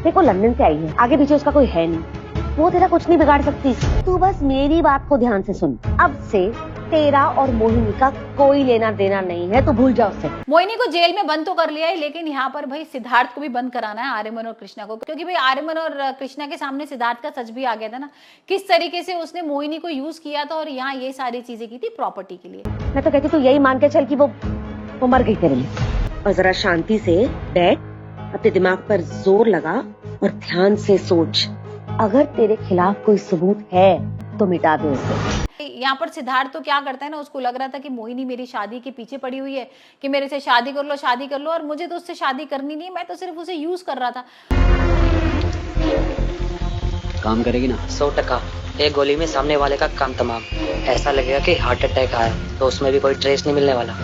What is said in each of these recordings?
देखो लंदन से आई है, आगे पीछे उसका कोई है नहीं, वो तेरा कुछ नहीं बिगाड़ सकती। तू बस मेरी बात को ध्यान से सुन। अब से तेरा और मोहिनी का कोई लेना देना नहीं है, तो भूल जा उससे। मोहिनी को जेल में बंद तो कर लिया है, लेकिन यहाँ पर भाई सिद्धार्थ को भी बंद कराना है, आर्यमन और कृष्णा को, क्योंकि भाई आर्यमन और कृष्णा के सामने सिद्धार्थ का सच भी आ गया था ना, किस तरीके से उसने मोहिनी को यूज किया था और यहाँ ये सारी चीजें की थी प्रॉपर्टी के लिए। मैं तो कहती तू यही मान के चल कि वो मर गई तेरे लिए। और जरा शांति से बैठ, अपने दिमाग पर जोर लगा और ध्यान से सोच। अगर तेरे खिलाफ कोई सबूत है तो मिटा दे उसे। यहाँ पर सिद्धार्थ तो क्या करता है ना, उसको लग रहा था कि मोहिनी मेरी शादी के पीछे पड़ी हुई है, कि मेरे से शादी कर लो, और मुझे तो उससे शादी करनी नहीं, मैं तो सिर्फ उसे यूज कर रहा था। काम करेगी ना? 100%। एक गोली में सामने वाले का काम तमाम। ऐसा लगेगा कि हार्ट अटैक आया, तो उसमें भी कोई ट्रेस नहीं मिलने वाला।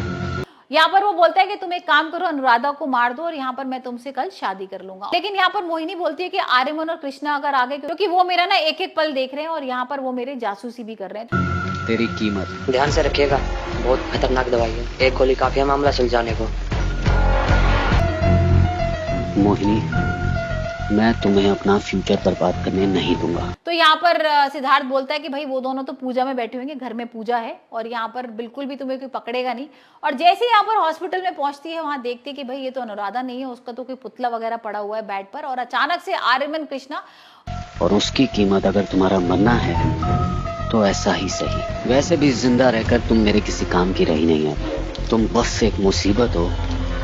यहाँ पर वो बोलता है कि तुम एक काम करो, अनुराधा को मार दो और यहाँ पर मैं तुमसे कल शादी कर लूंगा। लेकिन यहाँ पर मोहिनी बोलती है कि आर्यमन और कृष्णा अगर आ गए, क्योंकि वो मेरा ना एक एक पल देख रहे हैं और यहाँ पर वो मेरे जासूसी भी कर रहे हैं। तेरी कीमत ध्यान से रखिएगा, बहुत खतरनाक दवाई है, एक गोली काफी है मामला सुलझाने को। मोहिनी, मैं तुम्हें अपना फ्यूचर बर्बाद करने नहीं दूंगा। तो यहाँ पर सिद्धार्थ बोलता है कि भाई वो दोनों तो पूजा में बैठे होंगे, घर में पूजा है और यहाँ पर बिल्कुल भी तुम्हें कोई पकड़ेगा नहीं। और जैसे ही यहाँ पर हॉस्पिटल में पहुंचती है, वहां देखती है कि भाई ये तो अनुराधा नहीं है, उसका तो कोई पुतला वगैरह पड़ा हुआ है बेड पर, और अचानक से आर्यमन कृष्णा। और उसकी कीमत अगर तुम्हारा मरना है तो ऐसा ही सही। वैसे भी जिंदा रहकर तुम मेरे किसी काम की रही नहीं हो, तुम बस एक मुसीबत हो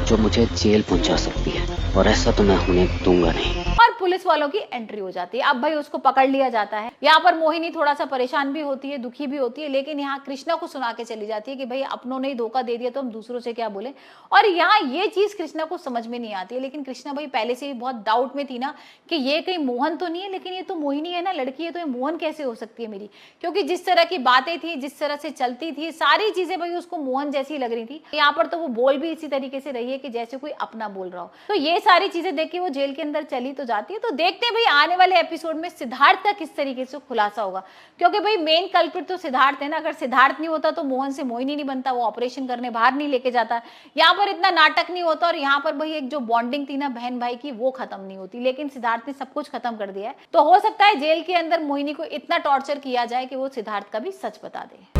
जो मुझे जेल पहुंचा सकती है, और ऐसा तो मैं होने दूंगा नहीं। और पुलिस वालों की एंट्री हो जाती है। अब भाई उसको पकड़ लिया जाता है। यहाँ पर मोहिनी थोड़ा सा परेशान भी होती है, दुखी भी होती है, लेकिन यहाँ कृष्णा को सुना के चली जाती है कि भाई अपनों ने ही धोखा दे दिया तो हम दूसरों से क्या बोले। और यहाँ ये चीज कृष्णा को समझ में नहीं आती है, लेकिन कृष्णा भाई पहले से ही बहुत डाउट में थी ना कि ये कहीं मोहन तो नहीं है, लेकिन ये तो मोहिनी है ना, लड़की है, तो ये मोहन कैसे हो सकती है मेरी, क्योंकि जिस तरह की बातें थी, जिस तरह से चलती थी, सारी चीजें भाई उसको मोहन जैसी लग रही थी। यहाँ पर तो वो बोल भी इसी तरीके से रही है कि जैसे कोई अपना बोल रहा हो। तो ये सारी चीजें देख के वो जेल के अंदर चली तो जाती है। तो देखते हैं भाई आने वाले एपिसोड में सिद्धार्थ का किस तरीके से खुलासा होगा, क्योंकि भाई मेन कल्प्रिट तो सिद्धार्थ है ना। अगर सिद्धार्थ नहीं होता तो मोहन से मोहिनी नहीं बनता, वो ऑपरेशन करने बाहर नहीं लेके जाता, यहाँ पर इतना नाटक नहीं होता, और यहाँ पर भाई एक जो बॉन्डिंग थी ना बहन भाई की, वो खत्म नहीं होती। लेकिन सिद्धार्थ ने सब कुछ खत्म कर दिया है। तो हो सकता है जेल के अंदर मोहिनी को इतना टॉर्चर किया जाए कि वो सिद्धार्थ का भी सच बता दे।